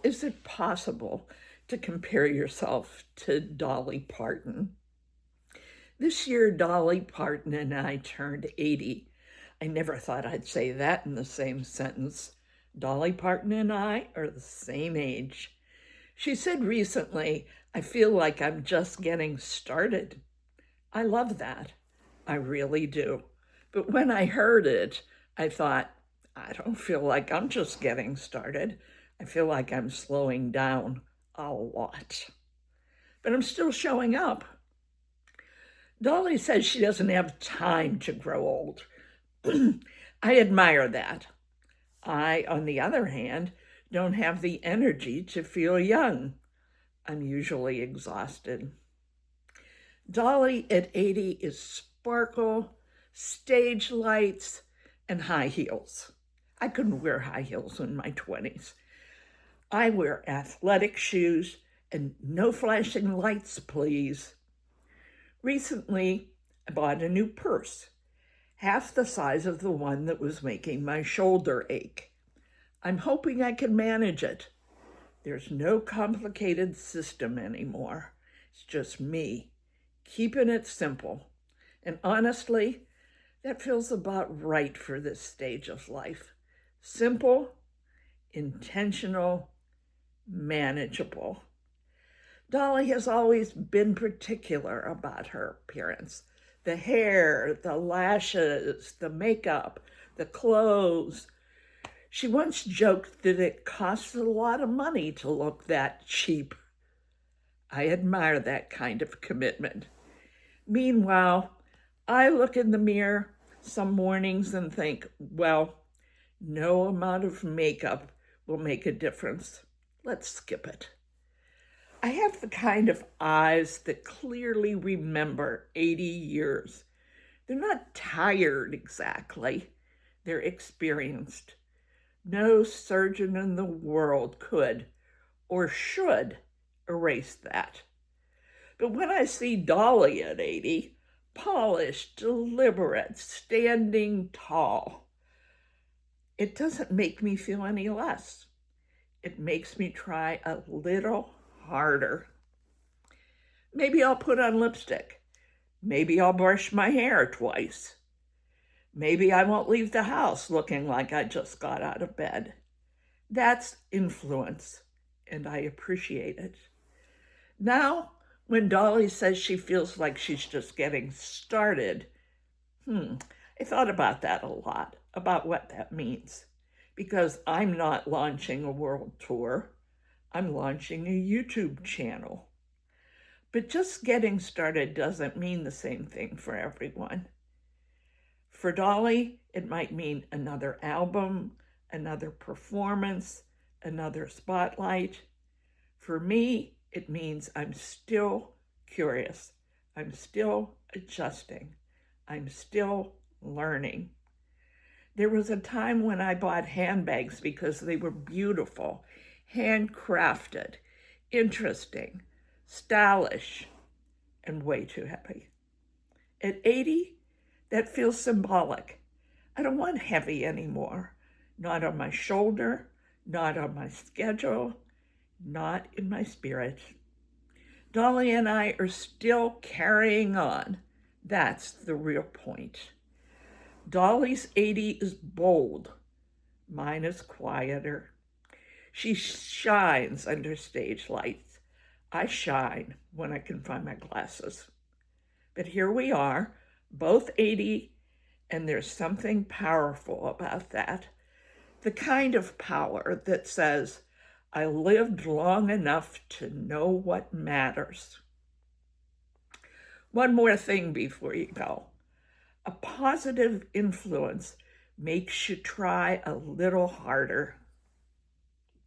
is it possible to compare yourself to Dolly Parton? This year, Dolly Parton and I turned 80. I never thought I'd say that in the same sentence. Dolly Parton and I are the same age. She said recently, I feel like I'm just getting started. I love that. I really do. But when I heard it, I thought, I don't feel like I'm just getting started. I feel like I'm slowing down a lot. But I'm still showing up. Dolly says she doesn't have time to grow old. I admire that. I, on the other hand, don't have the energy to feel young. I'm usually exhausted. Dolly at 80 is sparkle, stage lights, and high heels. I couldn't wear high heels in my 20s. I wear athletic shoes and no flashing lights, please. Recently, I bought a new purse, half the size of the one that was making my shoulder ache. I'm hoping I can manage it. There's no complicated system anymore. It's just me, keeping it simple. And honestly, that feels about right for this stage of life. Simple, intentional, manageable. Dolly has always been particular about her appearance. The hair, the lashes, the makeup, the clothes. She once joked that it costs a lot of money to look that cheap. I admire that kind of commitment. Meanwhile, I look in the mirror some mornings and think, well, no amount of makeup will make a difference. Let's skip it. I have the kind of eyes that clearly remember 80 years. They're not tired exactly. They're experienced. No surgeon in the world could or should erase that. But when I see Dolly at 80, polished, deliberate, standing tall, it doesn't make me feel any less. It makes me try a little harder. Maybe I'll put on lipstick. Maybe I'll brush my hair twice. Maybe I won't leave the house looking like I just got out of bed. That's influence, and I appreciate it. Now, when Dolly says she feels like she's just getting started, I thought about that a lot, about what that means. Because I'm not launching a world tour. I'm launching a YouTube channel. But just getting started doesn't mean the same thing for everyone. For Dolly, it might mean another album, another performance, another spotlight. For me, it means I'm still curious. I'm still adjusting. I'm still learning. There was a time when I bought handbags because they were beautiful, handcrafted, interesting, stylish, and way too heavy. At 80, that feels symbolic. I don't want heavy anymore. Not on my shoulder, not on my schedule, not in my spirit. Dolly and I are still carrying on. That's the real point. Dolly's 80 is bold. Mine is quieter. She shines under stage lights. I shine when I can find my glasses. But here we are, both 80, and there's something powerful about that. The kind of power that says, I lived long enough to know what matters. One more thing before you go. A positive influence makes you try a little harder.